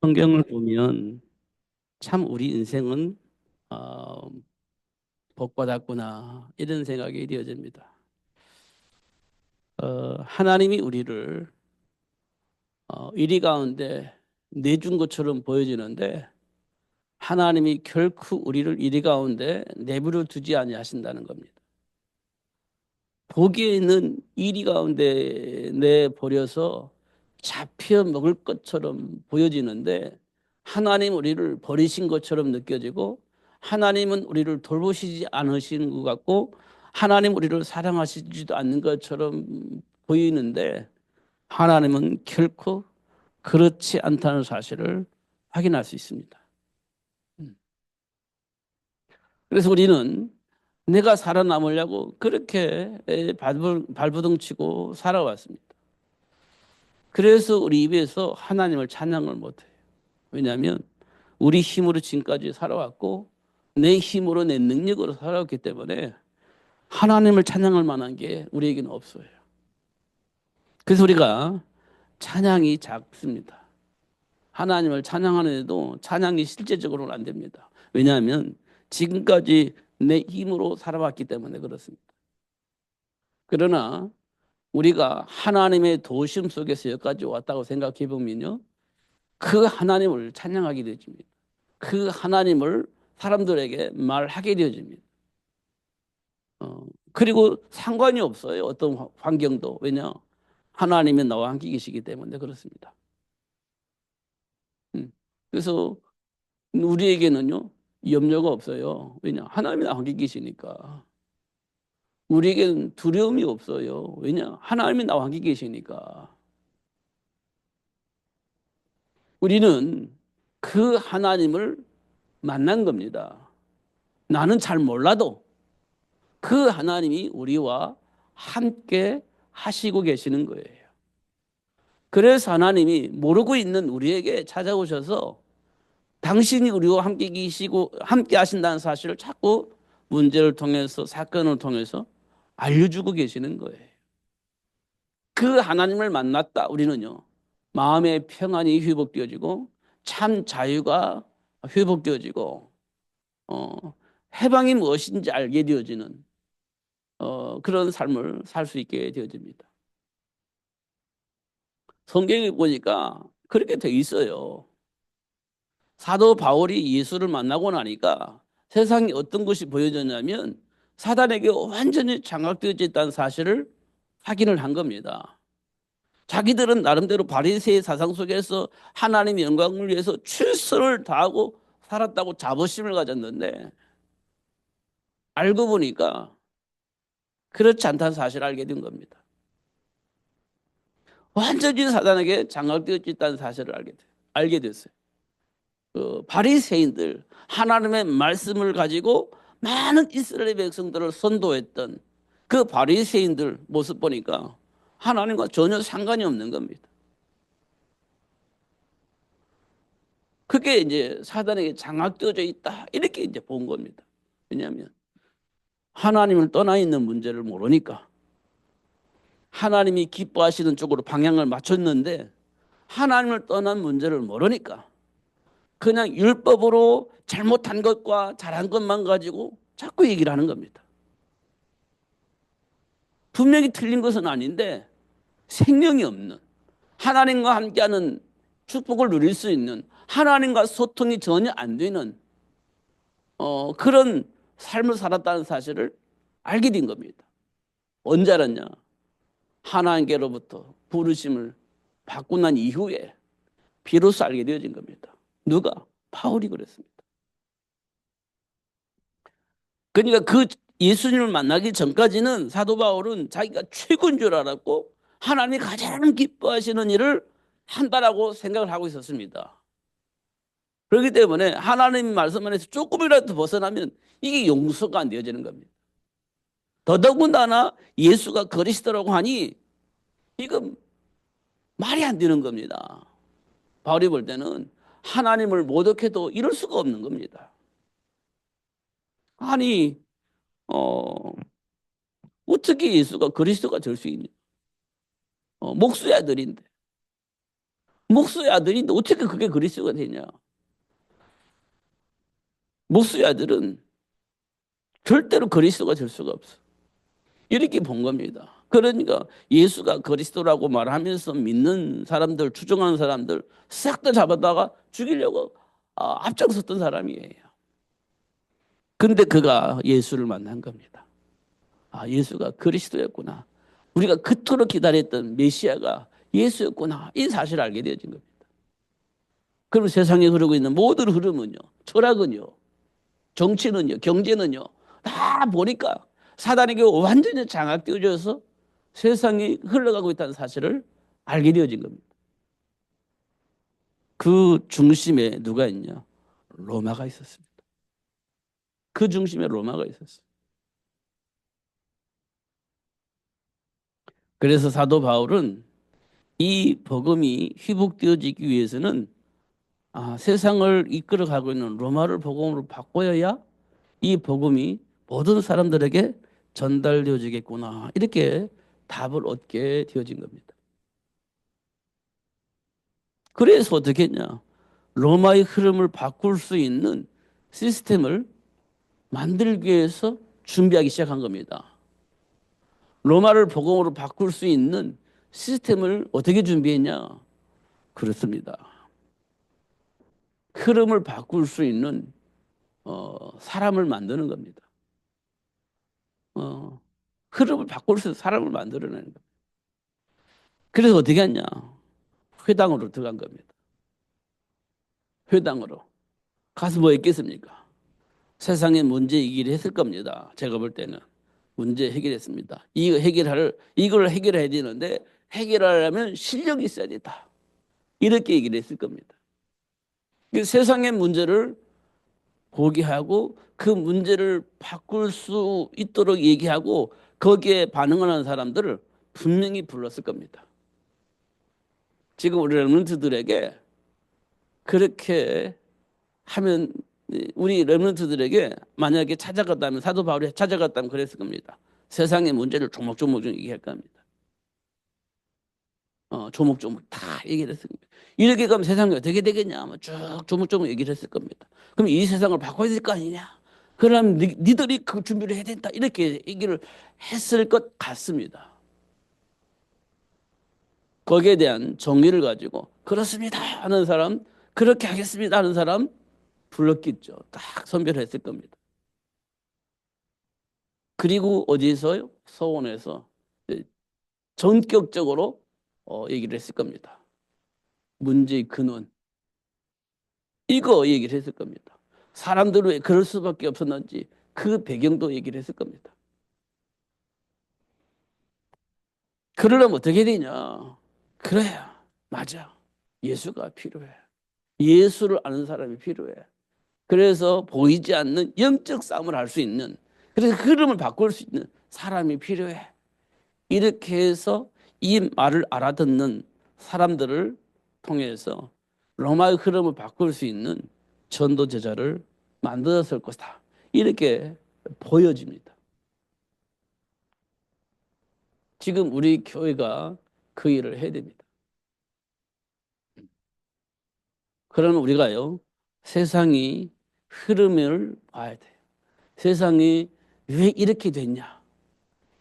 성경을 보면 참 우리 인생은 어, 복 받았구나 이런 생각이 되어집니다. 하나님이 우리를 이리 가운데 내준 것처럼 보여지는데 하나님이 결코 우리를 이리 가운데 내버려 두지 아니하신다는 겁니다. 보기에는 이리 가운데 내버려서 잡혀 먹을 것처럼 보여지는데 하나님 우리를 버리신 것처럼 느껴지고 하나님은 우리를 돌보시지 않으시는 것 같고 하나님 우리를 사랑하시지도 않는 것처럼 보이는데 하나님은 결코 그렇지 않다는 사실을 확인할 수 있습니다. 그래서 우리는 내가 살아남으려고 그렇게 발버둥치고 살아왔습니다. 그래서 우리 입에서 하나님을 찬양을 못해요. 왜냐하면 우리 힘으로 지금까지 살아왔고 내 힘으로 내 능력으로 살아왔기 때문에 하나님을 찬양할 만한 게 우리에게는 없어요. 그래서 우리가 찬양이 작습니다. 하나님을 찬양하는데도 찬양이 실제적으로는 안 됩니다. 왜냐하면 지금까지 내 힘으로 살아왔기 때문에 그렇습니다. 그러나 우리가 하나님의 도우심 속에서 여기까지 왔다고 생각해 보면요. 그 하나님을 찬양하게 되어집니다. 그 하나님을 사람들에게 말하게 되어집니다. 그리고 상관이 없어요. 어떤 환경도. 왜냐? 하나님이 나와 함께 계시기 때문에 그렇습니다. 음. 그래서 우리에게는요, 염려가 없어요. 왜냐? 하나님이 나와 함께 계시니까. 우리에게는 두려움이 없어요. 왜냐? 하나님이 나와 함께 계시니까. 우리는 그 하나님을 만난 겁니다. 나는 잘 몰라도 그 하나님이 우리와 함께 하시고 계시는 거예요. 그래서 하나님이 모르고 있는 우리에게 찾아오셔서 당신이 우리와 함께 계시고 함께 하신다는 사실을 자꾸 문제를 통해서 사건을 통해서 알려주고 계시는 거예요. 그 하나님을 만났다 우리는요. 마음의 평안이 회복되어지고 참 자유가 회복되어지고 해방이 무엇인지 알게 되어지는 그런 삶을 살 수 있게 되어집니다. 성경에 보니까 그렇게 돼 있어요. 사도 바울이 예수를 만나고 나니까 세상에 어떤 것이 보여졌냐면 사단에게 완전히 장악되어져 있다는 사실을 확인을 한 겁니다. 자기들은 나름대로 바리새의 사상 속에서 하나님의 영광을 위해서 최선을 다하고 살았다고 자부심을 가졌는데 알고 보니까 그렇지 않다는 사실을 알게 된 겁니다. 완전히 사단에게 장악되어 있다는 사실을 알게 됐어요. 그 바리새인들 하나님의 말씀을 가지고 많은 이스라엘 백성들을 선도했던 그 바리새인들 모습 보니까 하나님과 전혀 상관이 없는 겁니다. 그게 이제 사단에게 장악되어져 있다 이렇게 이제 본 겁니다. 왜냐하면 하나님을 떠나 있는 문제를 모르니까 하나님이 기뻐하시는 쪽으로 방향을 맞췄는데 하나님을 떠난 문제를 모르니까 그냥 율법으로 잘못한 것과 잘한 것만 가지고 자꾸 얘기를 하는 겁니다. 분명히 틀린 것은 아닌데 생명이 없는 하나님과 함께하는 축복을 누릴 수 있는 하나님과 소통이 전혀 안 되는 그런 삶을 살았다는 사실을 알게 된 겁니다. 언제 알았냐? 하나님께로부터 부르심을 받고 난 이후에 비로소 알게 되어진 겁니다. 누가? 바울이 그랬습니다. 그러니까 그 예수님을 만나기 전까지는 사도 바울은 자기가 최고인 줄 알았고 하나님이 가장 기뻐하시는 일을 한다라고 생각을 하고 있었습니다. 그렇기 때문에 하나님 말씀 안에서 조금이라도 벗어나면 이게 용서가 안 되어지는 겁니다. 더더군다나 예수가 그리스도라고 하니 이건 말이 안 되는 겁니다. 바울이 볼 때는 하나님을 모독해도 이럴 수가 없는 겁니다. 아니 어, 어떻게 예수가 그리스도가 될 수 있냐? 목수의 아들인데 목수의 아들인데 어떻게 그게 그리스도가 되냐? 목수의 아들은 절대로 그리스도가 될 수가 없어. 이렇게 본 겁니다. 그러니까 예수가 그리스도라고 말하면서 믿는 사람들, 추종하는 사람들 싹 다 잡아다가 죽이려고 앞장섰던 사람이에요. 근데 그가 예수를 만난 겁니다. 아, 예수가 그리스도였구나. 우리가 그토록 기다렸던 메시아가 예수였구나. 이 사실을 알게 되어진 겁니다. 그럼 세상에 흐르고 있는 모든 흐름은요, 철학은요, 정치는요, 경제는요, 다 보니까 사단에게 완전히 장악되어져서 세상이 흘러가고 있다는 사실을 알게 되어진 겁니다. 그 중심에 누가 있냐? 로마가 있었습니다. 그 중심에 로마가 있었어요. 그래서 사도 바울은 이 복음이 회복되어지기 위해서는 세상을 이끌어가고 있는 로마를 복음으로 바꿔야 이 복음이 모든 사람들에게 전달되어지겠구나. 이렇게 답을 얻게 되어진 겁니다. 그래서 어떻게 했냐? 로마의 흐름을 바꿀 수 있는 시스템을 만들기 위해서 준비하기 시작한 겁니다. 로마를 복음으로 바꿀 수 있는 시스템을 어떻게 준비했냐? 그렇습니다. 흐름을 바꿀 수 있는 사람을 만드는 겁니다. 어, 흐름을 바꿀 수 있는 사람을 만들어내는 겁니다. 그래서 어떻게 했냐? 회당으로 들어간 겁니다. 회당으로. 가서 뭐 했겠습니까? 세상의 문제 얘기를 했을 겁니다. 제가 볼 때는. 문제 해결했습니다. 이걸 해결해야 되는데 해결하려면 실력이 있어야 된다. 이렇게 얘기를 했을 겁니다. 세상의 문제를 보게 하고 그 문제를 바꿀 수 있도록 얘기하고 거기에 반응하는 사람들을 분명히 불렀을 겁니다. 지금 우리 렘넌트들에게 그렇게 하면 우리 렘넌트들에게 만약에 찾아갔다면 사도 바울이 찾아갔다면 그랬을 겁니다. 세상의 문제를 조목조목 얘기할 겁니다. 조목조목 다 얘기를 했을 겁니다. 이렇게 가면 세상이 어떻게 되겠냐? 쭉 조목조목 얘기를 했을 겁니다. 그럼 이 세상을 바꿔야 될 거 아니냐? 그러면 니들이 그 준비를 해야 된다. 이렇게 얘기를 했을 것 같습니다. 거기에 대한 정의를 가지고 그렇습니다 하는 사람, 그렇게 하겠습니다 하는 사람 불렀겠죠. 딱 선별했을 겁니다. 그리고 어디서요? 서원에서 전격적으로 얘기를 했을 겁니다. 문제의 근원. 이거 얘기를 했을 겁니다. 사람들은 왜 그럴 수밖에 없었는지 그 배경도 얘기를 했을 겁니다. 그러려면 어떻게 되냐? 그래야 맞아. 예수가 필요해. 예수를 아는 사람이 필요해. 그래서 보이지 않는 영적 싸움을 할 수 있는, 그래서 그 흐름을 바꿀 수 있는 사람이 필요해. 이렇게 해서 이 말을 알아듣는 사람들을 통해서 로마의 흐름을 바꿀 수 있는 전도 제자를 만들었을 것이다. 이렇게 보여집니다. 지금 우리 교회가 그 일을 해야 됩니다. 그러면 우리가요, 세상이 흐름을 봐야 돼요. 세상이 왜 이렇게 됐냐?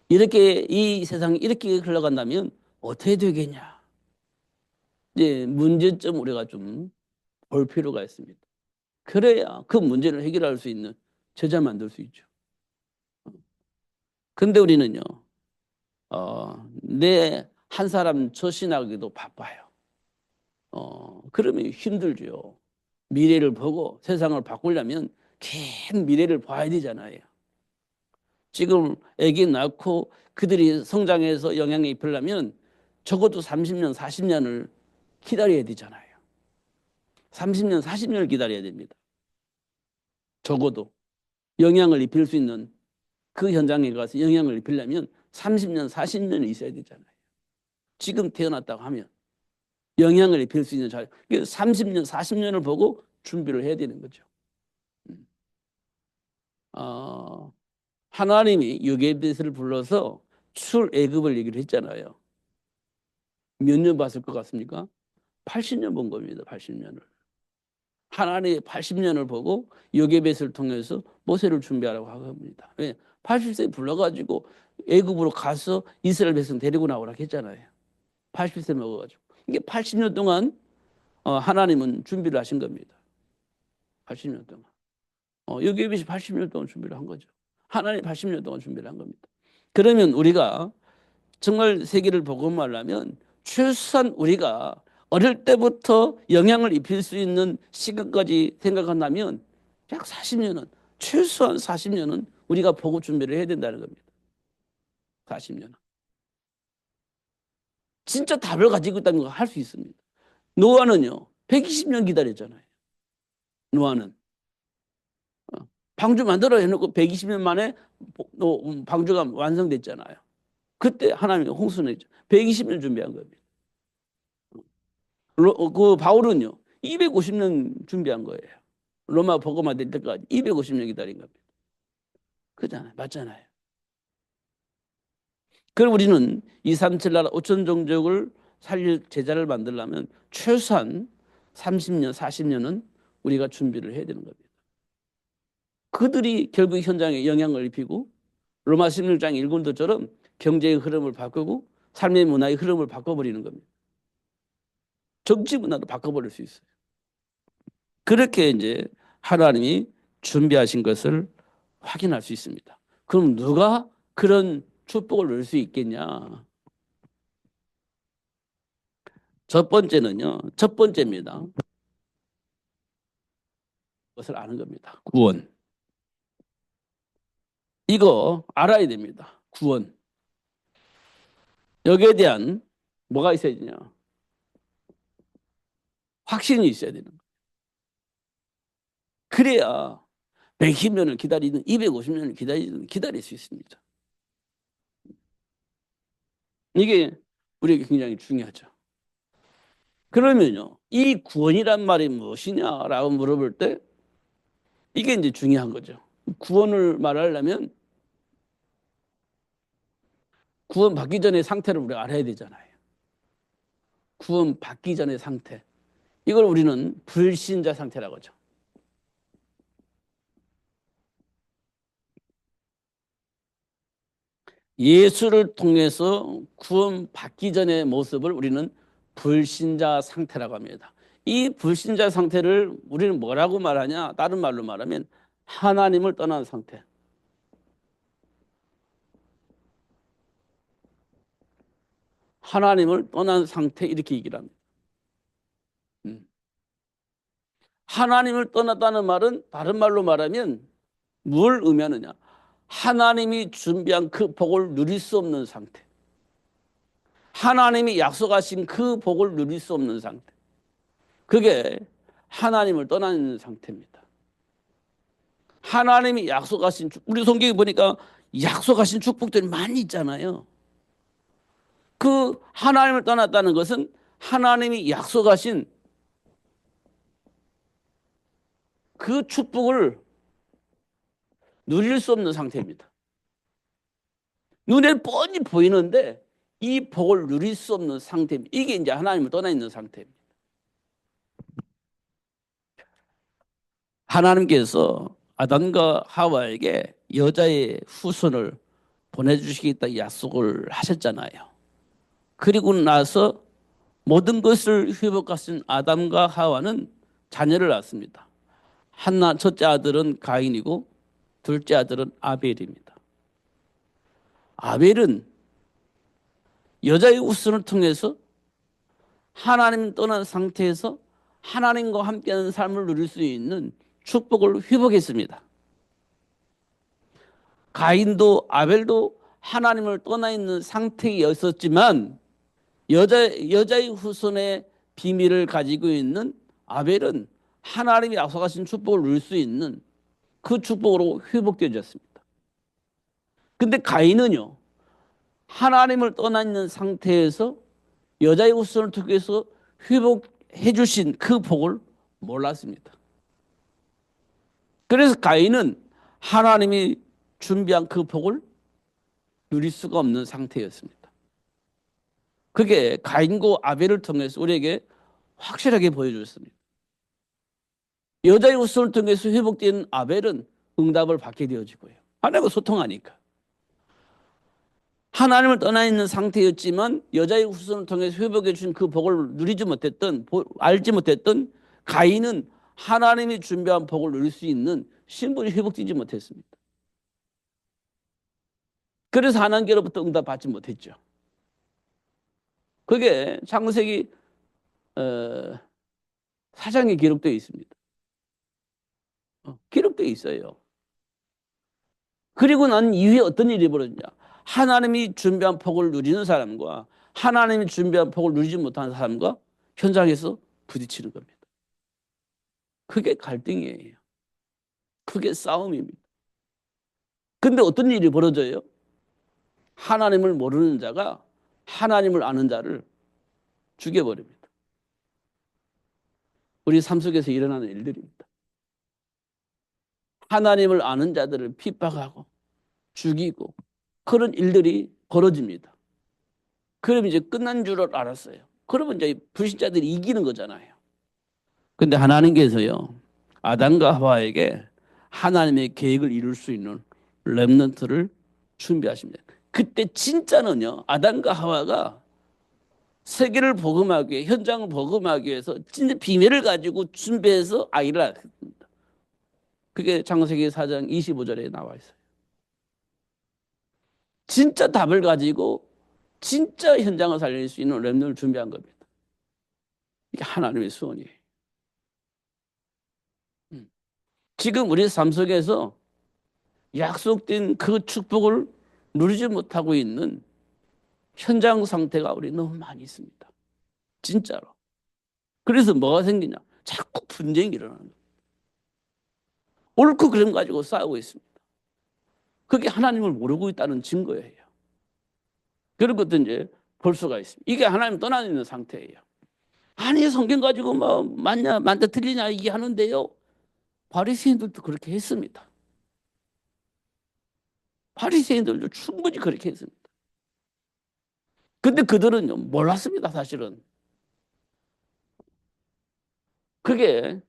이렇게 이 세상이 이렇게 흘러간다면 어떻게 되겠냐? 이제 문제점 우리가 좀 볼 필요가 있습니다. 그래야 그 문제를 해결할 수 있는 제자 만들 수 있죠. 근데 우리는요, 내 한 사람 처신하기도 바빠요. 그러면 힘들죠. 미래를 보고 세상을 바꾸려면 긴 미래를 봐야 되잖아요. 지금 아기 낳고 그들이 성장해서 영향을 입히려면 적어도 30년, 40년을 기다려야 되잖아요. 30년, 40년을 기다려야 됩니다. 적어도 영향을 입힐 수 있는 그 현장에 가서 영향을 입히려면 30년, 40년이 있어야 되잖아요. 지금 태어났다고 하면 영향을 입힐 수 있는 자리. 30년, 40년을 보고 준비를 해야 되는 거죠. 어, 하나님이 요게벳을 불러서 출애굽을 얘기를 했잖아요. 몇 년 봤을 것 같습니까? 80년 본 겁니다. 80년을. 하나님의 80년을 보고 여개벳을 통해서 모세를 준비하라고 합니다. 왜? 80세 불러가지고 애굽으로 가서 이스라엘 백성 데리고 나오라고 했잖아요. 80세 먹어가지고. 이게 80년 동안 하나님은 준비를 하신 겁니다. 80년 동안. 여개벳이 80년 동안 준비를 한 거죠. 하나님 80년 동안 준비를 한 겁니다. 그러면 우리가 정말 세계를 복음하려면 최소한 우리가 어릴 때부터 영향을 입힐 수 있는 시간까지 생각한다면 약 40년은, 최소한 40년은 우리가 보고 준비를 해야 된다는 겁니다. 40년은. 진짜 답을 가지고 있다는 걸 할 수 있습니다. 노아는요, 120년 기다렸잖아요. 노아는. 방주 만들어 해놓고 120년 만에 방주가 완성됐잖아요. 그때 하나님이 홍수 냈죠. 120년 준비한 겁니다. 그 바울은요, 250년 준비한 거예요. 로마 복음화 될 때까지 250년 기다린 겁니다. 그잖아요. 맞잖아요. 그럼 우리는 237 나라 5천 종족을 살릴 제자를 만들려면 최소한 30년, 40년은 우리가 준비를 해야 되는 겁니다. 그들이 결국 현장에 영향을 입히고 로마 16장 일군도처럼 경제의 흐름을 바꾸고 삶의 문화의 흐름을 바꿔버리는 겁니다. 정치 문화도 바꿔버릴 수 있어요. 그렇게 이제 하나님이 준비하신 것을 확인할 수 있습니다. 그럼 누가 그런 축복을 누릴 수 있겠냐? 첫 번째는요, 첫 번째입니다. 그것을 아는 겁니다. 구원. 이거 알아야 됩니다. 구원. 여기에 대한 뭐가 있어야 되냐? 확신이 있어야 되는 거예요. 그래야 110년을 기다리든 250년을 기다릴 수 있습니다. 이게 우리에게 굉장히 중요하죠. 그러면요, 이 구원이란 말이 무엇이냐라고 물어볼 때 이게 이제 중요한 거죠. 구원을 말하려면 구원 받기 전의 상태를 우리가 알아야 되잖아요. 구원 받기 전의 상태. 이걸 우리는 불신자 상태라고 하죠. 예수를 통해서 구원 받기 전의 모습을 우리는 불신자 상태라고 합니다. 이 불신자 상태를 우리는 뭐라고 말하냐? 다른 말로 말하면 하나님을 떠난 상태. 하나님을 떠난 상태 이렇게 얘기를 합니다. 하나님을 떠났다는 말은 다른 말로 말하면 뭘 의미하느냐? 하나님이 준비한 그 복을 누릴 수 없는 상태. 하나님이 약속하신 그 복을 누릴 수 없는 상태. 그게 하나님을 떠나는 상태입니다. 하나님이 약속하신, 우리 성경에 보니까 약속하신 축복들이 많이 있잖아요. 그 하나님을 떠났다는 것은 하나님이 약속하신 그 축복을 누릴 수 없는 상태입니다. 눈에 뻔히 보이는데 이 복을 누릴 수 없는 상태입니다. 이게 이제 하나님을 떠나 있는 상태입니다. 하나님께서 아담과 하와에게 여자의 후손을 보내주시겠다 약속을 하셨잖아요. 그리고 나서 모든 것을 회복하신 아담과 하와는 자녀를 낳습니다. 첫째 아들은 가인이고 둘째 아들은 아벨입니다. 아벨은 여자의 후손을 통해서 하나님 떠난 상태에서 하나님과 함께하는 삶을 누릴 수 있는 축복을 회복했습니다. 가인도 아벨도 하나님을 떠나 있는 상태였었지만 여자의 후손의 비밀을 가지고 있는 아벨은 하나님이 약속하신 축복을 누릴 수 있는 그 축복으로 회복되어졌습니다. 근데 가인은요, 하나님을 떠나 있는 상태에서 여자의 후손을 통해서 회복해 주신 그 복을 몰랐습니다. 그래서 가인은 하나님이 준비한 그 복을 누릴 수가 없는 상태였습니다. 그게 가인과 아벨을 통해서 우리에게 확실하게 보여줬습니다. 여자의 후손을 통해서 회복된 아벨은 응답을 받게 되어지고요. 하나님과 소통하니까. 하나님을 떠나 있는 상태였지만 여자의 후손을 통해서 회복해 준 그 복을 누리지 못했던, 알지 못했던 가인은 하나님이 준비한 복을 누릴 수 있는 신분이 회복되지 못했습니다. 그래서 하나님께로부터 응답받지 못했죠. 그게 창세기 4장에 기록되어 있습니다. 기록되어 있어요. 그리고 난 이후에 어떤 일이 벌어지냐. 하나님이 준비한 복을 누리는 사람과 하나님이 준비한 복을 누리지 못하는 사람과 현장에서 부딪히는 겁니다. 그게 갈등이에요. 그게 싸움입니다. 근데 어떤 일이 벌어져요? 하나님을 모르는 자가 하나님을 아는 자를 죽여버립니다. 우리 삶 속에서 일어나는 일들입니다. 하나님을 아는 자들을 핍박하고 죽이고 그런 일들이 벌어집니다. 그럼 이제 끝난 줄 알았어요. 그러면 이제 불신자들이 이기는 거잖아요. 근데 하나님께서요, 아담과 하와에게 하나님의 계획을 이룰 수 있는 렘넌트를 준비하십니다. 그때 진짜는요, 아담과 하와가 세계를 복음하기 위해, 현장을 복음하기 위해서 진짜 비밀을 가지고 준비해서 아이를 낳았습니다. 그게 창세기 4장 25절에 나와 있어요. 진짜 답을 가지고 진짜 현장을 살릴 수 있는 렘넌트를 준비한 겁니다. 이게 하나님의 소원이에요. 지금 우리 삶 속에서 약속된 그 축복을 누리지 못하고 있는 현장 상태가 우리 너무 많이 있습니다. 진짜로. 그래서 뭐가 생기냐? 자꾸 분쟁이 일어나는 거예요. 옳고 그름 가지고 싸우고 있습니다. 그게 하나님을 모르고 있다는 증거예요. 그런 것도 이제 볼 수가 있습니다. 이게 하나님 떠나 있는 상태예요. 아니 성경 가지고 뭐 맞냐 맞다 틀리냐 이게 하는데요. 바리새인들도 그렇게 했습니다. 바리새인들도 충분히 그렇게 했습니다. 근데 그들은요 몰랐습니다. 사실은 그게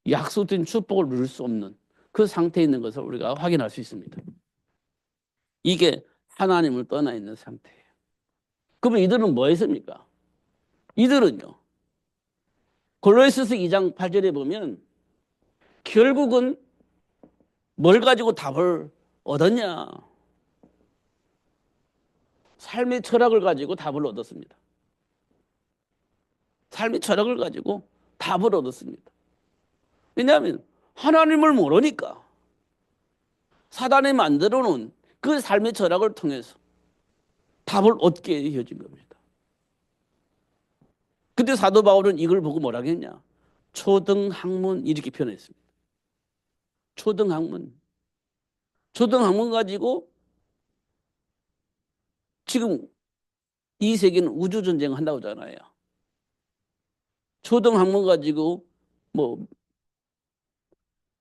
약속된 축복을 누릴 수 없는 그 상태에 있는 것을 우리가 확인할 수 있습니다. 이게 하나님을 떠나 있는 상태예요. 그러면 이들은 뭐 했습니까? 이들은요 골로새서 2장 8절에 보면 결국은 뭘 가지고 답을 얻었냐? 삶의 철학을 가지고 답을 얻었습니다. 삶의 철학을 가지고 답을 얻었습니다. 왜냐하면 하나님을 모르니까 사단이 만들어 놓은 그 삶의 철학을 통해서 답을 얻게 되어진 겁니다. 근데 사도 바울은 이걸 보고 뭐라고 했냐? 초등학문 이렇게 표현했습니다. 초등학문. 초등학문 가지고 지금 이 세계는 우주전쟁 한다고 하잖아요. 초등학문 가지고 뭐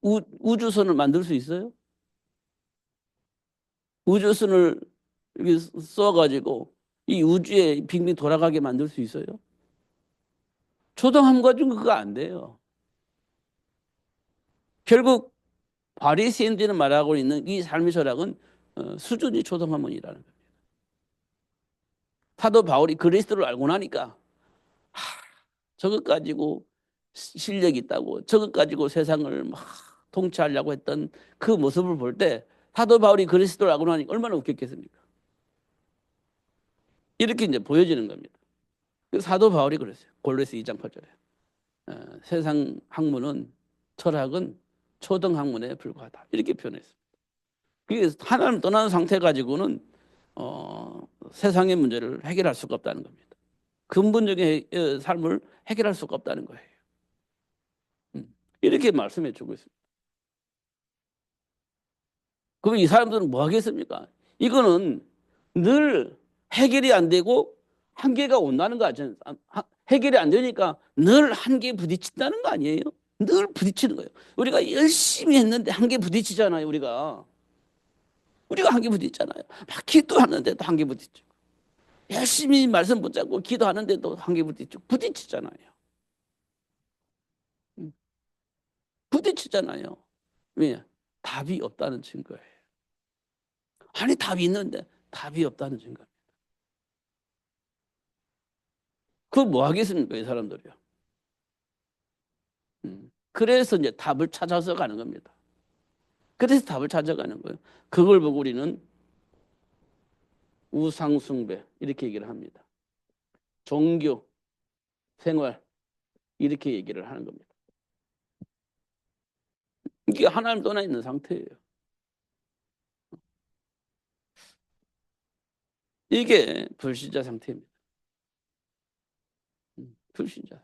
우주선을 만들 수 있어요? 우주선을 이렇게 쏘아가지고 이 우주에 빙빙 돌아가게 만들 수 있어요? 초등학문 가지고 그거 안 돼요. 결국 바리새인들이 말하고 있는 이 삶의 철학은 수준이 초등학문이라는 거예요. 사도 바울이 그리스도를 알고 나니까 저것 가지고 실력이 있다고 저것 가지고 세상을 막 통치하려고 했던 그 모습을 볼 때 사도 바울이 그리스도를 알고 나니까 얼마나 웃겼겠습니까? 이렇게 이제 보여지는 겁니다. 사도 바울이 그랬어요. 골로새 2장 8절에 세상 학문은 철학은 초등학문에 불과하다 이렇게 표현했습니다. 그게 하나님 떠나는 상태 가지고는 세상의 문제를 해결할 수가 없다는 겁니다. 근본적인 삶을 해결할 수가 없다는 거예요. 이렇게 말씀해 주고 있습니다. 그럼 이 사람들은 뭐 하겠습니까? 이거는 늘 해결이 안 되고 한계가 온다는 거 아니에요? 해결이 안 되니까 늘 한계에 부딪힌다는 거 아니에요? 늘 부딪히는 거예요. 우리가 열심히 했는데 한계 부딪히잖아요, 우리가 한계 부딪잖아요. 막 기도하는데도 한계 부딪히고 열심히 말씀 붙잡고 기도하는데도 한계 부딪히잖아요. 부딪히잖아요. 왜? 답이 없다는 증거예요. 아니, 답이 있는데 답이 없다는 증거. 그거 뭐 하겠습니까, 이 사람들이요. 그래서 이제 답을 찾아서 가는 겁니다. 그래서 답을 찾아가는 거예요. 그걸 보고 우리는 우상숭배 이렇게 얘기를 합니다. 종교, 생활 이렇게 얘기를 하는 겁니다. 이게 하나님 떠나 있는 상태예요. 이게 불신자 상태입니다. 불신자.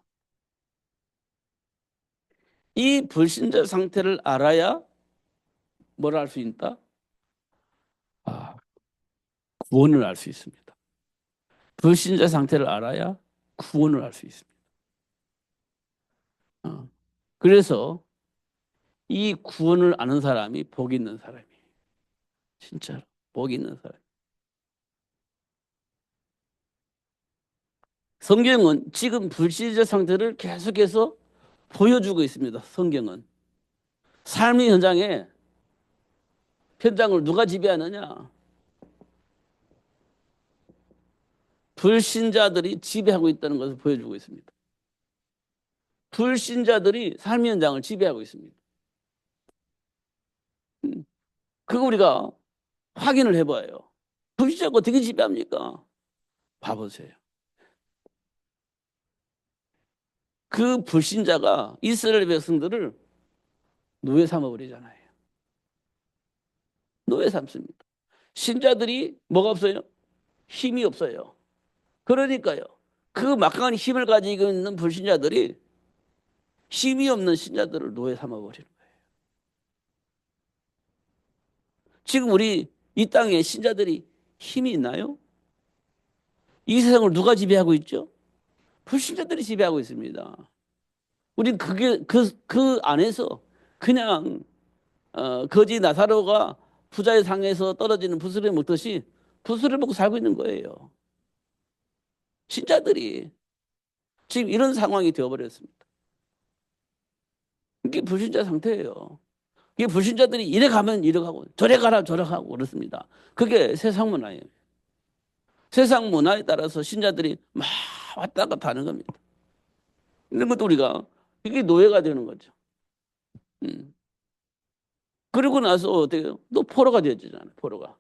이 불신자 상태를 알아야 뭘 알 수 있다? 아, 구원을 알 수 있습니다. 불신자 상태를 알아야 구원을 알 수 있습니다. 그래서 이 구원을 아는 사람이 복 있는 사람이에요. 진짜로 복 있는 사람. 성경은 지금 불신자 상태를 계속해서 보여주고 있습니다. 성경은 삶의 현장을 누가 지배하느냐? 불신자들이 지배하고 있다는 것을 보여주고 있습니다. 불신자들이 삶의 현장을 지배하고 있습니다. 그거 우리가 확인을 해봐요. 불신자가 어떻게 지배합니까? 봐보세요. 그 불신자가 이스라엘 백성들을 노예 삼아버리잖아요. 노예 삼습니다. 신자들이 뭐가 없어요? 힘이 없어요. 그러니까요. 그 막강한 힘을 가지고 있는 불신자들이 힘이 없는 신자들을 노예 삼아버리는 거예요. 지금 우리 이 땅에 신자들이 힘이 있나요? 이 세상을 누가 지배하고 있죠? 불신자들이 지배하고 있습니다. 우린 그 안에서 그냥, 거지 나사로가 부자의 상에서 떨어지는 부스를 먹듯이 부스를 먹고 살고 있는 거예요. 신자들이 지금 이런 상황이 되어버렸습니다. 이게 불신자 상태예요. 이게 불신자들이 이래 가면 이래 가고 저래 가라 저래 가고 그렇습니다. 그게 세상 문화예요. 세상 문화에 따라서 신자들이 막 왔다 갔다 하는 겁니다. 이런 것도 우리가 이게 노예가 되는 거죠. 음. 그리고 나서 어떻게 해요? 또 포로가 되어지잖아요. 포로가.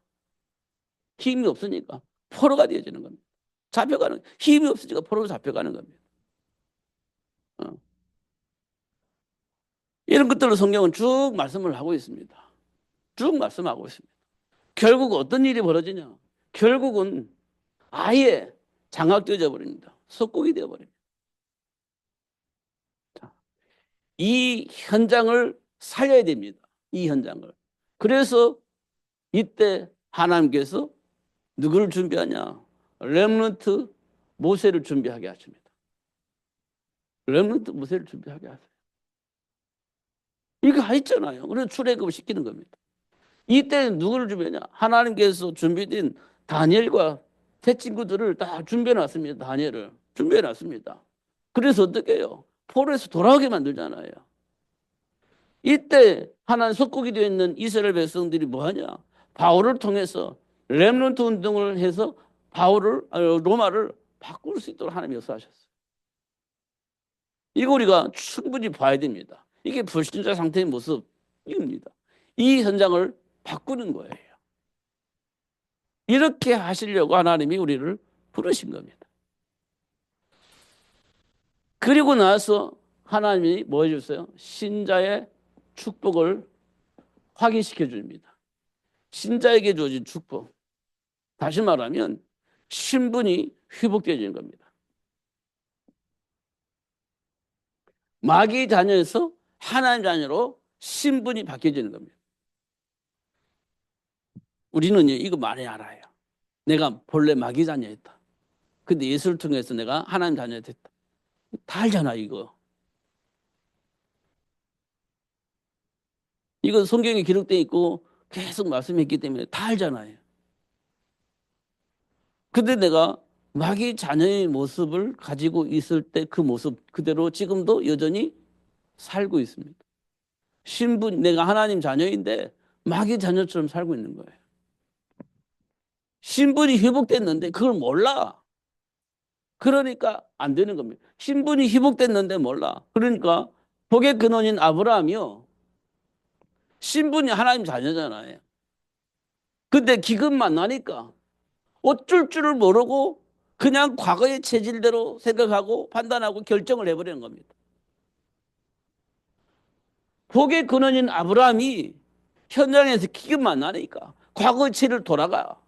힘이 없으니까 포로가 되어지는 겁니다. 잡혀가는 힘이 없으니까 포로로 잡혀가는 겁니다. 어. 이런 것들을 성경은 쭉 말씀을 하고 있습니다. 쭉 말씀하고 있습니다. 결국 어떤 일이 벌어지냐? 결국은 아예 장악되어 버립니다. 속국이 되어 버립니다. 이 현장을 살려야 됩니다. 이 현장을. 그래서 이때 하나님께서 누구를 준비하냐? 렘넌트 모세를 준비하게 하십니다. 렘넌트 모세를 준비하게 하세요. 이거 했잖아요. 그래서 출애굽을 시키는 겁니다. 이때 누구를 준비하냐? 하나님께서 준비된 다니엘과 새 친구들을 다 준비해 놨습니다. 다니엘을 준비해 놨습니다. 그래서 어떻게 해요? 포로에서 돌아오게 만들잖아요. 이때 하나님 속국이 되어 있는 이스라엘 백성들이 뭐하냐? 바울을 통해서 렘넌트 운동을 해서 로마를 바꿀 수 있도록 하나님이 역사하셨어요. 이거 우리가 충분히 봐야 됩니다. 이게 불신자 상태의 모습입니다. 이 현장을 바꾸는 거예요. 이렇게 하시려고 하나님이 우리를 부르신 겁니다. 그리고 나서 하나님이 뭐 해줬어요? 신자의 축복을 확인시켜 줍니다. 신자에게 주어진 축복. 다시 말하면 신분이 회복되어지는 겁니다. 마귀의 자녀에서 하나님 자녀로 신분이 바뀌어지는 겁니다. 우리는 이거 많이 알아요. 내가 본래 마귀 자녀였다. 근데 예수를 통해서 내가 하나님 자녀가 됐다. 다 알잖아, 이거. 이건 성경에 기록되어 있고 계속 말씀했기 때문에 다 알잖아요. 근데 내가 마귀 자녀의 모습을 가지고 있을 때 그 모습 그대로 지금도 여전히 살고 있습니다. 신분, 내가 하나님 자녀인데 마귀 자녀처럼 살고 있는 거예요. 신분이 회복됐는데 그걸 몰라. 그러니까 안 되는 겁니다. 신분이 회복됐는데 몰라. 그러니까 복의 근원인 아브라함이요. 신분이 하나님 자녀잖아요. 근데 기근 만나니까 어쩔 줄을 모르고 그냥 과거의 체질대로 생각하고 판단하고 결정을 해버리는 겁니다. 복의 근원인 아브라함이 현장에서 기근 만나니까 과거의 체를 돌아가.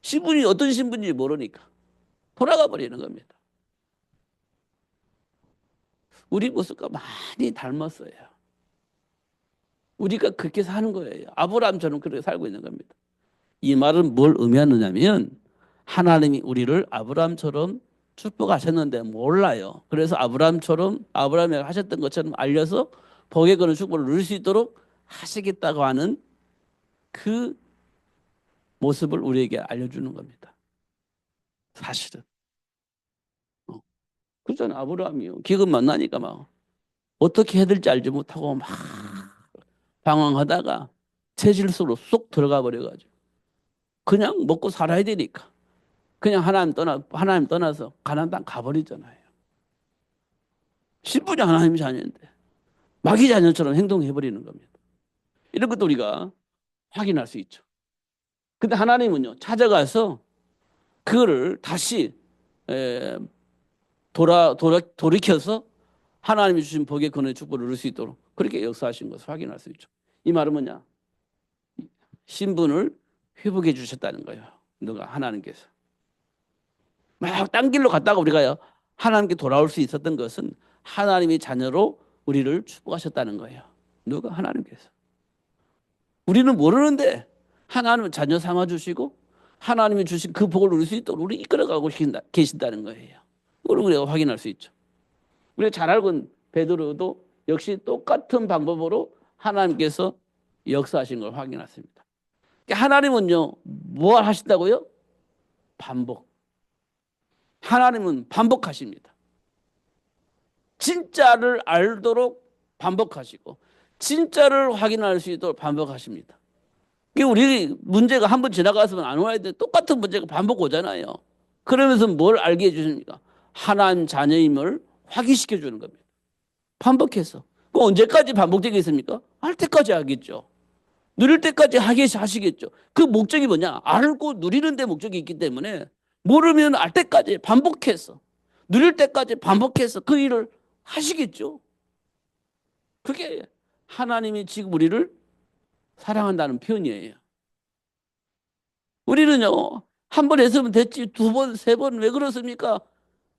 신분이 어떤 신분인지 모르니까 돌아가 버리는 겁니다. 우리 모습과 많이 닮았어요. 우리가 그렇게 사는 거예요. 아브라함처럼 그렇게 살고 있는 겁니다. 이 말은 뭘 의미하느냐면 하나님이 우리를 아브라함처럼 축복하셨는데 몰라요. 그래서 아브라함이 하셨던 것처럼 알려서 복에 거는 축복을 누릴 수 있도록 하시겠다고 하는 그 모습을 우리에게 알려주는 겁니다. 사실은. 그렇잖아요. 아브라함이요. 기근 만나니까 막 어떻게 해야 될지 알지 못하고 막 방황하다가 체질 속으로 쏙 들어가 버려가지고 그냥 먹고 살아야 되니까 그냥 하나님 떠나서 가나안 땅 가버리잖아요. 신분이 하나님 자녀인데 마귀 자녀처럼 행동해 버리는 겁니다. 이런 것도 우리가 확인할 수 있죠. 근데 하나님은요 찾아가서 그거를 다시 에, 돌이켜서 하나님이 주신 복의 근원의 축복을 누릴 수 있도록 그렇게 역사하신 것을 확인할 수 있죠. 이 말은 뭐냐? 신분을 회복해 주셨다는 거예요. 누가 하나님께서. 막 딴 길로 갔다가 우리가 하나님께 돌아올 수 있었던 것은 하나님의 자녀로 우리를 축복하셨다는 거예요. 누가? 하나님께서. 우리는 모르는데 하나님은 자녀 삼아 주시고 하나님이 주신 그 복을 누릴 수 있도록 우리 이끌어가고 계신다는 거예요. 그걸 우리가 확인할 수 있죠. 우리가 잘 알고 있는 베드로도 역시 똑같은 방법으로 하나님께서 역사하신 걸 확인했습니다. 하나님은요, 뭐 하신다고요? 반복. 하나님은 반복하십니다. 진짜를 알도록 반복하시고, 진짜를 확인할 수 있도록 반복하십니다. 우리 문제가 한 번 지나갔으면 안 와야 돼. 똑같은 문제가 반복 오잖아요. 그러면서 뭘 알게 해주십니까? 하나님 자녀임을 확인시켜 주는 겁니다. 반복해서. 그 언제까지 반복되겠습니까? 할 때까지 하겠죠. 누릴 때까지 하시겠죠. 그 목적이 뭐냐? 알고 누리는 데 목적이 있기 때문에 모르면 알 때까지 반복해서 누릴 때까지 반복해서 그 일을 하시겠죠. 그게 하나님이 지금 우리를 사랑한다는 표현이에요. 우리는요, 한 번 했으면 됐지, 두 번, 세 번 왜 그렇습니까?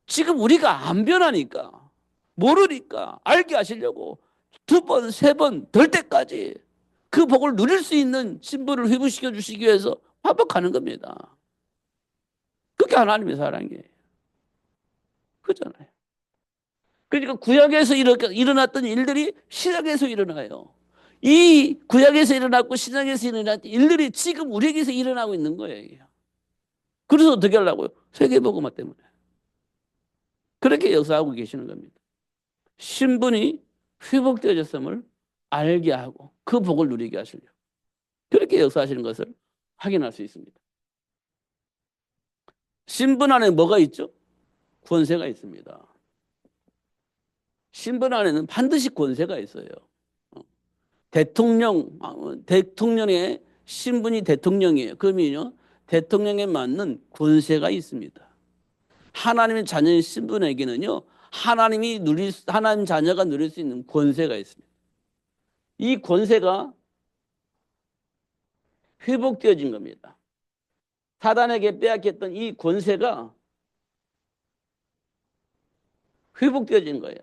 지금 우리가 안 변하니까, 모르니까, 알게 하시려고 두 번, 세 번 될 때까지 그 복을 누릴 수 있는 신분을 회복시켜 주시기 위해서 반복하는 겁니다. 그게 하나님의 사랑이에요. 그렇잖아요. 그러니까 구약에서 일어났던 일들이 신약에서 일어나요. 이 구약에서 일어났고 신약에서 일어났던 일들이 지금 우리에게서 일어나고 있는 거예요. 그래서 어떻게 하려고요? 세계복음화 때문에. 그렇게 역사하고 계시는 겁니다. 신분이 회복되어졌음을 알게 하고 그 복을 누리게 하시려고. 그렇게 역사하시는 것을 확인할 수 있습니다. 신분 안에 뭐가 있죠? 권세가 있습니다. 신분 안에는 반드시 권세가 있어요. 대통령의 신분이 대통령이에요. 그러면요, 대통령에 맞는 권세가 있습니다. 하나님의 자녀의 신분에게는요, 하나님 자녀가 누릴 수 있는 권세가 있습니다. 이 권세가 회복되어진 겁니다. 사단에게 빼앗겼던 이 권세가 회복되어진 거예요.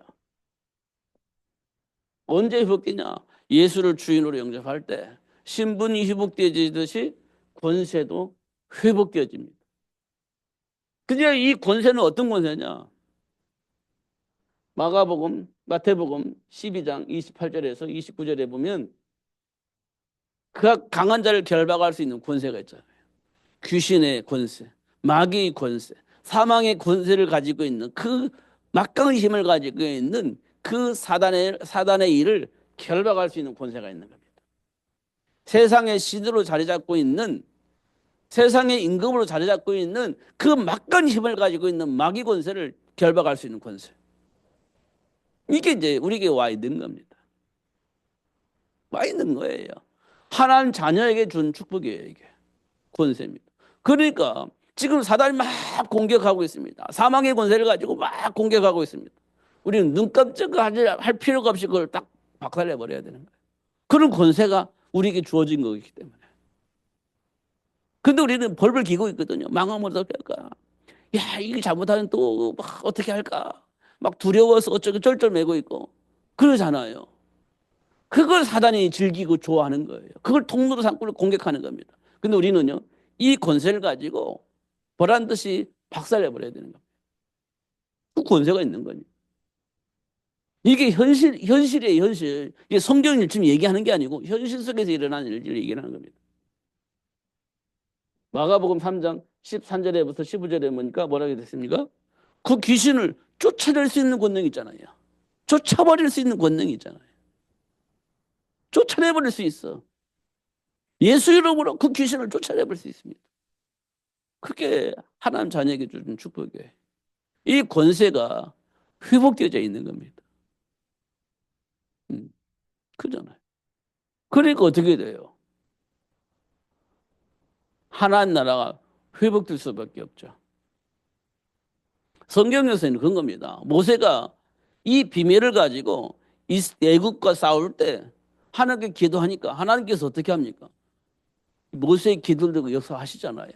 언제 회복되냐? 예수를 주인으로 영접할 때 신분이 회복되어지듯이 권세도 회복되어집니다. 근데 이 권세는 어떤 권세냐? 마태복음 12장 28절에서 29절에 보면 그 강한 자를 결박할 수 있는 권세가 있잖아요. 귀신의 권세, 마귀의 권세, 사망의 권세를 가지고 있는 그 막강한 힘을 가지고 있는 그 사단의 일을 결박할 수 있는 권세가 있는 겁니다. 세상의 신으로 자리 잡고 있는, 세상의 임금으로 자리 잡고 있는 그 막강한 힘을 가지고 있는 마귀 권세를 결박할 수 있는 권세. 이게 이제 우리에게 와 있는 겁니다. 와 있는 거예요. 하나님 자녀에게 준 축복이에요, 이게. 권세입니다. 그러니까 지금 사단이 막 공격하고 있습니다. 사망의 권세를 가지고 막 공격하고 있습니다. 우리는 눈 깜짝할 필요가 없이 그걸 딱 박살내 버려야 되는 거예요. 그런 권세가 우리에게 주어진 거기 때문에. 근데 우리는 벌벌 기고 있거든요. 망하면 어떡할까? 야, 이게 잘못하면 또 막 어떻게 할까? 막 두려워서 어쩌고 쩔쩔매고 있고 그러잖아요. 그걸 사단이 즐기고 좋아하는 거예요. 그걸 통로로 삼고 공격하는 겁니다. 근데 우리는요, 이 권세를 가지고 보란 듯이 박살내버려야 되는 겁니다. 그 권세가 있는 거니. 이게 현실이에요, 현실. 이게 성경이 지금 얘기하는 게 아니고 현실 속에서 일어나는 일을 얘기하는 겁니다. 마가복음 3장 13절에부터 15절에 보니까 뭐라고 됐습니까? 그 귀신을 쫓아낼 수 있는 권능이 있잖아요. 쫓아버릴 수 있는 권능이 있잖아요. 쫓아내버릴 수 있어. 예수 이름으로 그 귀신을 쫓아내버릴 수 있습니다. 그게 하나님 자녀에게 주는 축복이에요. 이 권세가 회복되어져 있는 겁니다. 그잖아요. 그러니까 어떻게 돼요? 하나님 나라가 회복될 수밖에 없죠. 성경에서는 그런 겁니다. 모세가 이 비밀을 가지고 애국과 싸울 때 하나님께 기도하니까 하나님께서 어떻게 합니까? 모세의 기도를 듣고 역사하시잖아요.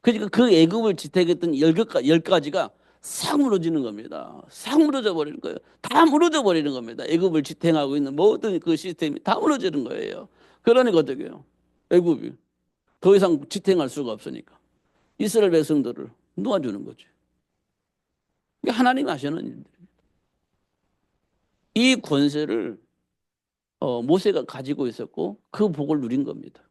그러니까 그 애굽을 지탱했던 열 가지가 싹 무너지는 겁니다. 싹 무너져 버리는 거예요. 다 무너져 버리는 겁니다. 애굽을 지탱하고 있는 모든 그 시스템이 다 무너지는 거예요. 그러니까 어떻게 해요? 애굽이 더 이상 지탱할 수가 없으니까 이스라엘 백성들을 놓아주는 거죠. 이게 하나님이 하시는 일입니다. 이 권세를 모세가 가지고 있었고 그 복을 누린 겁니다.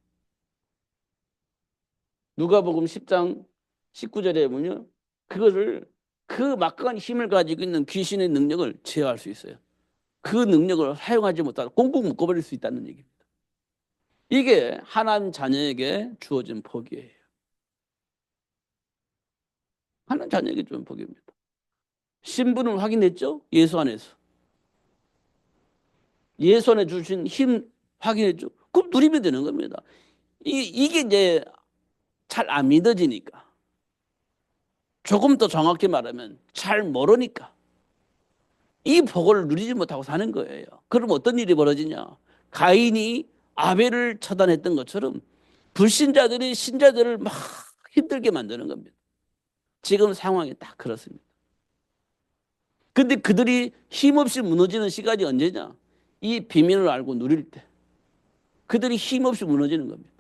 누가복음 10장 19절에 보면 그거를 그 막강한 힘을 가지고 있는 귀신의 능력을 제어할 수 있어요. 그 능력을 사용하지 못하고 꽁꽁 묶어버릴 수 있다는 얘기입니다. 이게 하나님 자녀에게 주어진 복이에요. 하나님 자녀에게 주어진 복입니다. 신분을 확인했죠? 예수 안에서. 예수 안에 주신 힘 확인했죠? 그럼 누리면 되는 겁니다. 이게 이제 잘 안 믿어지니까. 조금 더 정확히 말하면 잘 모르니까 이 복을 누리지 못하고 사는 거예요. 그럼 어떤 일이 벌어지냐? 가인이 아벨을 처단했던 것처럼 불신자들이 신자들을 막 힘들게 만드는 겁니다. 지금 상황이 딱 그렇습니다. 근데 그들이 힘없이 무너지는 시간이 언제냐? 이 비밀을 알고 누릴 때. 그들이 힘없이 무너지는 겁니다.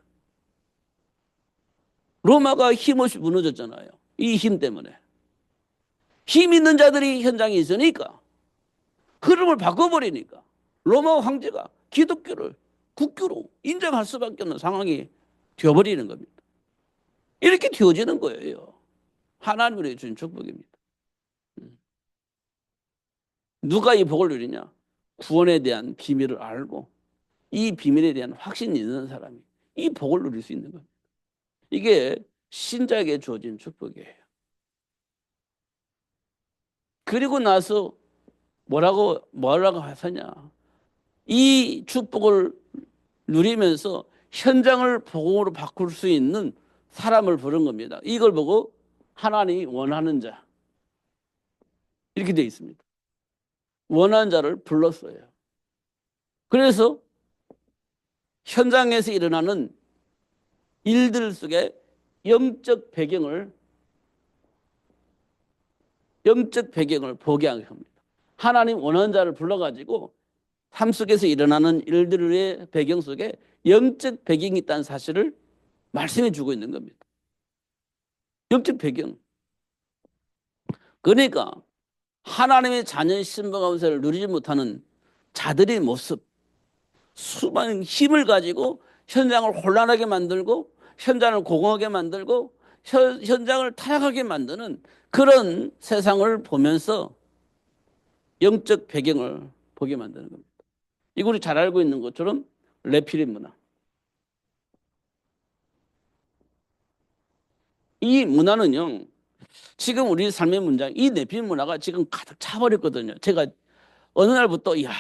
로마가 힘없이 무너졌잖아요. 이 힘 때문에. 힘 있는 자들이 현장에 있으니까 흐름을 바꿔버리니까 로마 황제가 기독교를 국교로 인정할 수밖에 없는 상황이 되어버리는 겁니다. 이렇게 되어지는 거예요. 하나님으로 주신 축복입니다. 누가 이 복을 누리냐? 구원에 대한 비밀을 알고 이 비밀에 대한 확신이 있는 사람이 이 복을 누릴 수 있는 겁니다. 이게 신자에게 주어진 축복이에요. 그리고 나서 뭐라고 하느냐? 이 축복을 누리면서 현장을 복음으로 바꿀 수 있는 사람을 부른 겁니다. 이걸 보고 하나님이 원하는 자 이렇게 되어 있습니다. 원하는 자를 불렀어요. 그래서 현장에서 일어나는 일들 속에 영적 배경을 보게 합니다. 하나님 원하는 자를 불러가지고 삶 속에서 일어나는 일들의 배경 속에 영적 배경이 있다는 사실을 말씀해 주고 있는 겁니다. 영적 배경. 그러니까 하나님의 자녀의 신분 감사를 누리지 못하는 자들의 모습, 수많은 힘을 가지고 현장을 혼란하게 만들고 현장을 공허하게 만들고 현장을 타락하게 만드는 그런 세상을 보면서 영적 배경을 보게 만드는 겁니다. 이거 우리 잘 알고 있는 것처럼 레필린 문화. 이 문화는요, 지금 우리 삶의 문장, 이 레필린 문화가 지금 가득 차버렸거든요. 제가 어느 날부터, 이야,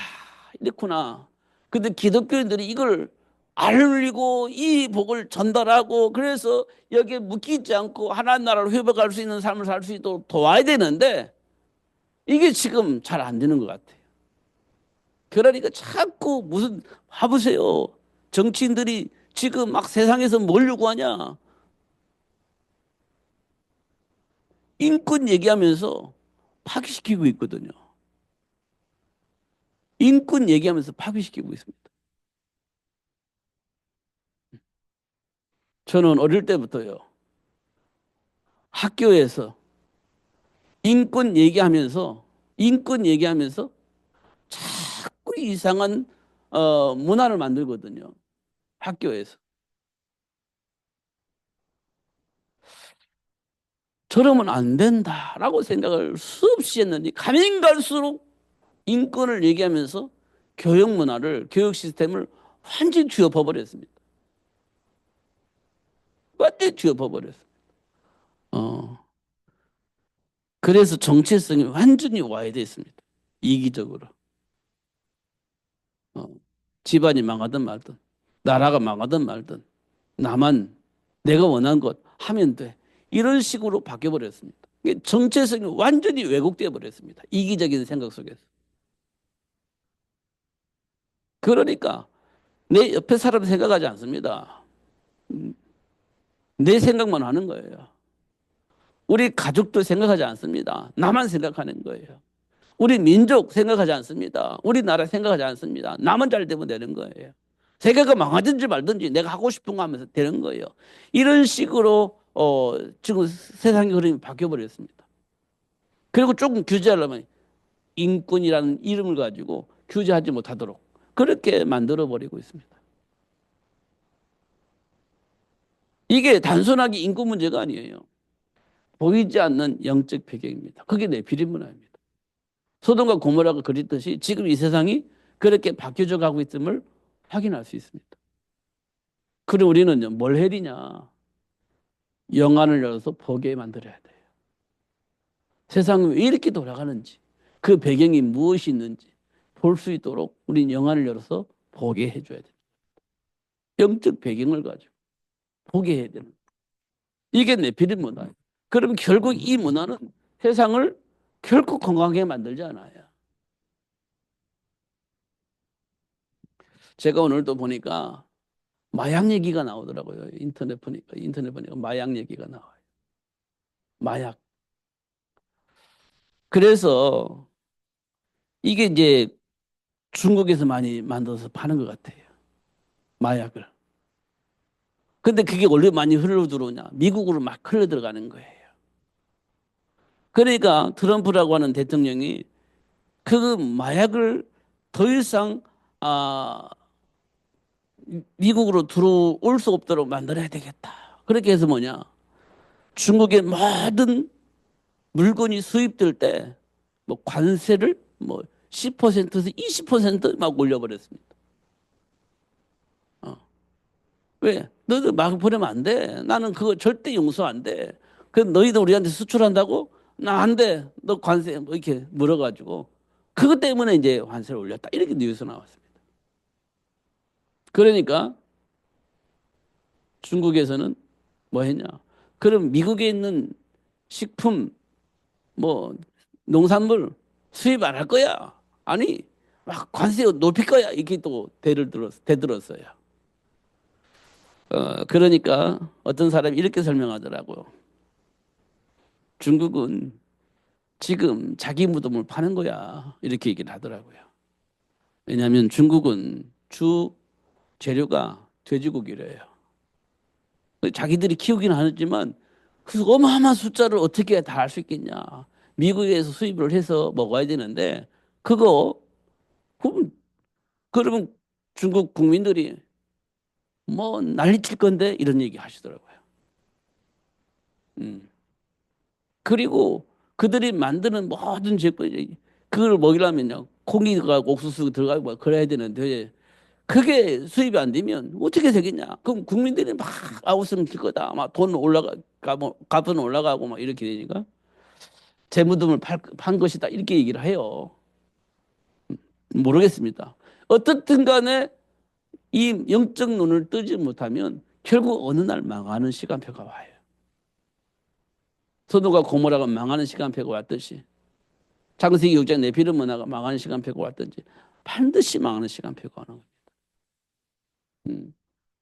이렇구나. 근데 기독교인들이 이걸 알리고 이 복을 전달하고 그래서 여기에 묶이지 않고 하나님 나라를 회복할 수 있는 삶을 살 수 있도록 도와야 되는데 이게 지금 잘 안 되는 것 같아요. 그러니까 자꾸 무슨, 봐보세요. 정치인들이 지금 막 세상에서 뭘 요구하냐. 인권 얘기하면서 파기시키고 있거든요. 인권 얘기하면서 파기시키고 있습니다. 저는 어릴 때부터요. 학교에서 인권 얘기하면서 인권 얘기하면서 자꾸 이상한 문화를 만들거든요. 학교에서. 저러면 안 된다라고 생각을 수없이 했는데 가면 갈수록 인권을 얘기하면서 교육 문화를 교육 시스템을 완전히 뒤엎어버렸습니다. 완전히 뒤엎어버렸어요. 어. 그래서 정체성이 완전히 와해됐습니다. 이기적으로. 어. 집안이 망하든 말든 나라가 망하든 말든 나만 내가 원하는 것 하면 돼. 이런 식으로 바뀌어버렸습니다. 정체성이 완전히 왜곡되어 버렸습니다. 이기적인 생각 속에서. 그러니까 내 옆에 사람 생각하지 않습니다. 내 생각만 하는 거예요. 우리 가족도 생각하지 않습니다. 나만 생각하는 거예요. 우리 민족 생각하지 않습니다. 우리나라 생각하지 않습니다. 나만 잘 되면 되는 거예요. 세계가 망하든지 말든지 내가 하고 싶은 거 하면서 되는 거예요. 이런 식으로 지금 세상의 흐름이 바뀌어 버렸습니다. 그리고 조금 규제하려면 인권이라는 이름을 가지고 규제하지 못하도록 그렇게 만들어 버리고 있습니다. 이게 단순하게 인권 문제가 아니에요. 보이지 않는 영적 배경입니다. 그게 네피림 문화입니다. 소돔과 고모라가 그랬듯이 지금 이 세상이 그렇게 바뀌어져 가고 있음을 확인할 수 있습니다. 그럼 우리는요, 뭘 해야 되냐? 영안을 열어서 보게 만들어야 돼요. 세상이 왜 이렇게 돌아가는지, 그 배경이 무엇이 있는지 볼 수 있도록 우리는 영안을 열어서 보게 해줘야 돼요. 영적 배경을 가지고 보게 해야 되는. 이게 네피림 문화예요. 그러면 결국 이 문화는 세상을 결코 건강하게 만들지 않아요. 제가 오늘도 보니까 마약 얘기가 나오더라고요. 인터넷 보니까 마약 얘기가 나와요. 마약. 그래서 이게 이제 중국에서 많이 만들어서 파는 것 같아요. 마약을. 근데 그게 원래 많이 흘러 들어오냐? 미국으로 막 흘러 들어가는 거예요. 그러니까 트럼프라고 하는 대통령이 그 마약을 더 이상 아, 미국으로 들어올 수 없도록 만들어야 되겠다. 그렇게 해서 뭐냐? 중국의 모든 물건이 수입될 때 뭐 관세를 뭐 10%에서 20%막 올려버렸습니다. 어. 왜? 너희들 막 보내면 안 돼. 나는 그거 절대 용서 안 돼. 그 너희들 우리한테 수출한다고? 나 안 돼. 너 관세 뭐 이렇게 물어가지고 그것 때문에 이제 관세를 올렸다. 이렇게 뉴스 나왔습니다. 그러니까 중국에서는 뭐 했냐? 그럼 미국에 있는 식품 뭐 농산물 수입 안 할 거야. 아니 막 관세 높일 거야. 이렇게 또 대들었어요. 그러니까 어떤 사람이 이렇게 설명하더라고요. 중국은 지금 자기 무덤을 파는 거야. 이렇게 얘기를 하더라고요. 왜냐하면 중국은 주 재료가 돼지고기래요. 자기들이 키우기는 하지만 그 어마어마한 숫자를 어떻게 다 할 수 있겠냐. 미국에서 수입을 해서 먹어야 되는데 그거 그럼 그러면 중국 국민들이 뭐 난리칠 건데 이런 얘기 하시더라고요. 음. 그리고 그들이 만드는 모든 제품 그걸 먹이려면요 콩이가 옥수수 들어가고 막 그래야 되는데 그게 수입이 안 되면 어떻게 되겠냐? 그럼 국민들이 막 아우성을 칠 거다. 막 돈 올라가고 값은 올라가고 막 이렇게 되니까 재무금을 판 것이다. 이렇게 얘기를 해요. 모르겠습니다. 어떻든 간에 이 영적 눈을 뜨지 못하면 결국 어느 날 망하는 시간표가 와요. 소돔과 고모라가 망하는 시간표가 왔듯이 창세기 6장 네피림 문화가 망하는 시간표가 왔든지 반드시 망하는 시간표가 오는 거예요.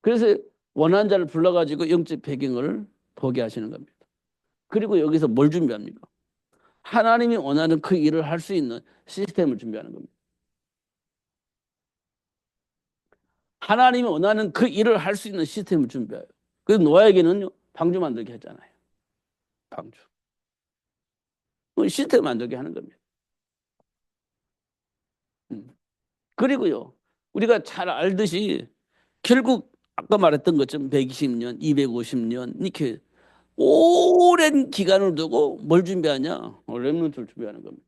그래서 원하는 자를 불러가지고 영적 배경을 보게 하시는 겁니다. 그리고 여기서 뭘 준비합니까? 하나님이 원하는 그 일을 할 수 있는 시스템을 준비하는 겁니다. 하나님이 원하는 그 일을 할 수 있는 시스템을 준비해요. 그래서 노아에게는 방주 만들게 했잖아요. 방주. 시스템 만들게 하는 겁니다. 그리고요, 우리가 잘 알듯이 결국 아까 말했던 것처럼 120년, 250년 이렇게 오랜 기간을 두고 뭘 준비하냐? 렘넌트를 준비하는 겁니다.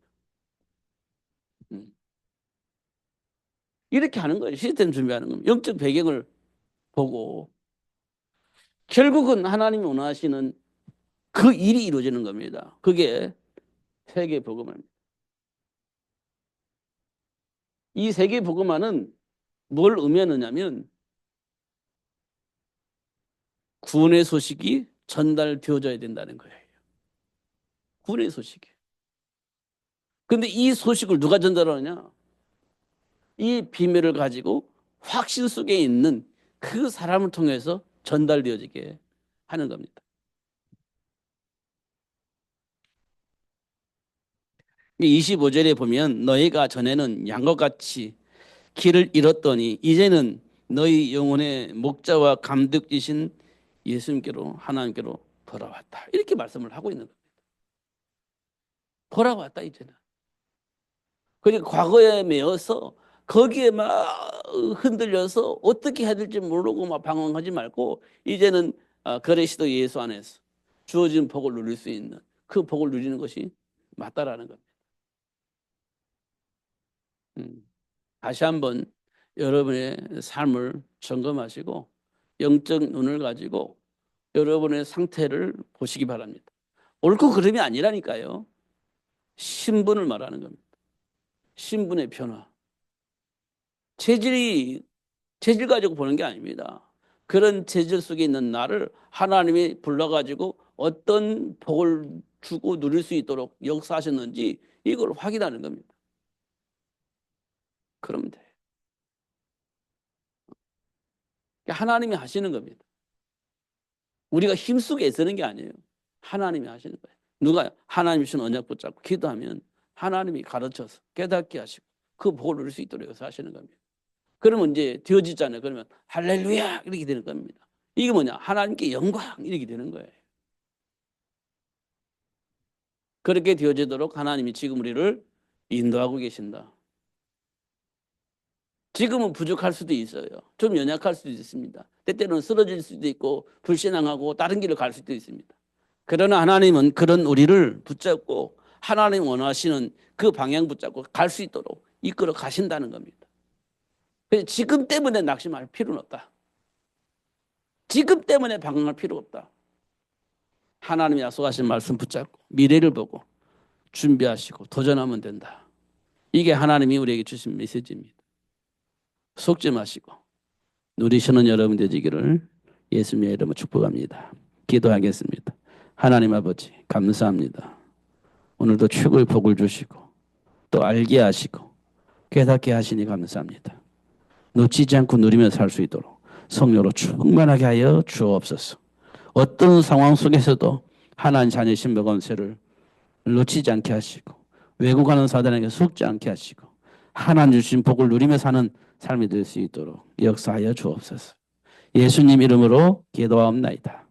음. 이렇게 하는 거예요. 시스템 준비하는 겁니다. 영적 배경을 보고 결국은 하나님이 원하시는 그 일이 이루어지는 겁니다. 그게 세계 복음화입니다. 이 세계 복음화는 뭘 의미하느냐면 구원의 소식이 전달되어져야 된다는 거예요. 구원의 소식이. 근데 이 소식을 누가 전달하느냐? 이 비밀을 가지고 확신 속에 있는 그 사람을 통해서 전달되어지게 하는 겁니다. 25절에 보면 너희가 전에는 양과 같이 길을 잃었더니 이제는 너희 영혼의 목자와 감독이신 예수님께로 하나님께로 돌아왔다. 이렇게 말씀을 하고 있는 겁니다. 돌아왔다 이제는. 그러니까 과거에 매여서 거기에 막 흔들려서 어떻게 해야 될지 모르고 막 방황하지 말고 이제는 그리스도 예수 안에서 주어진 복을 누릴 수 있는 그 복을 누리는 것이 맞다라는 겁니다. 다시 한번 여러분의 삶을 점검하시고 영적 눈을 가지고 여러분의 상태를 보시기 바랍니다. 옳고 그름이 아니라니까요. 신분을 말하는 겁니다. 신분의 변화. 체질 가지고 보는 게 아닙니다. 그런 체질 속에 있는 나를 하나님이 불러가지고 어떤 복을 주고 누릴 수 있도록 역사하셨는지 이걸 확인하는 겁니다. 그러면 돼. 하나님이 하시는 겁니다. 우리가 힘쓰게 애쓰는 게 아니에요. 하나님이 하시는 거예요. 누가 하나님 주신 언약 붙잡고 기도하면 하나님이 가르쳐서 깨닫게 하시고 그 복을 누릴 수 있도록 역사하시는 겁니다. 그러면 이제 되어지잖아요. 그러면 할렐루야 이렇게 되는 겁니다. 이게 뭐냐? 하나님께 영광 이렇게 되는 거예요. 그렇게 되어지도록 하나님이 지금 우리를 인도하고 계신다. 지금은 부족할 수도 있어요. 좀 연약할 수도 있습니다. 때때로는 쓰러질 수도 있고 불신앙하고 다른 길을 갈 수도 있습니다. 그러나 하나님은 그런 우리를 붙잡고 하나님 원하시는 그 방향 붙잡고 갈 수 있도록 이끌어 가신다는 겁니다. 지금 때문에 낙심할 필요는 없다. 지금 때문에 방황할 필요 없다. 하나님이 약속하신 말씀 붙잡고 미래를 보고 준비하시고 도전하면 된다. 이게 하나님이 우리에게 주신 메시지입니다. 속지 마시고 누리시는 여러분 되시기를 예수님의 이름으로 축복합니다. 기도하겠습니다. 하나님 아버지 감사합니다. 오늘도 최고의 복을 주시고 또 알게 하시고 깨닫게 하시니 감사합니다. 놓치지 않고 누리며 살 수 있도록 성령으로 충만하게 하여 주옵소서. 어떤 상황 속에서도 하나님 자녀신 백원세를 놓치지 않게 하시고 왜곡하는 사단에게 속지 않게 하시고 하나님 주신 복을 누리며 사는 삶이 될 수 있도록 역사하여 주옵소서. 예수님 이름으로 기도하옵나이다.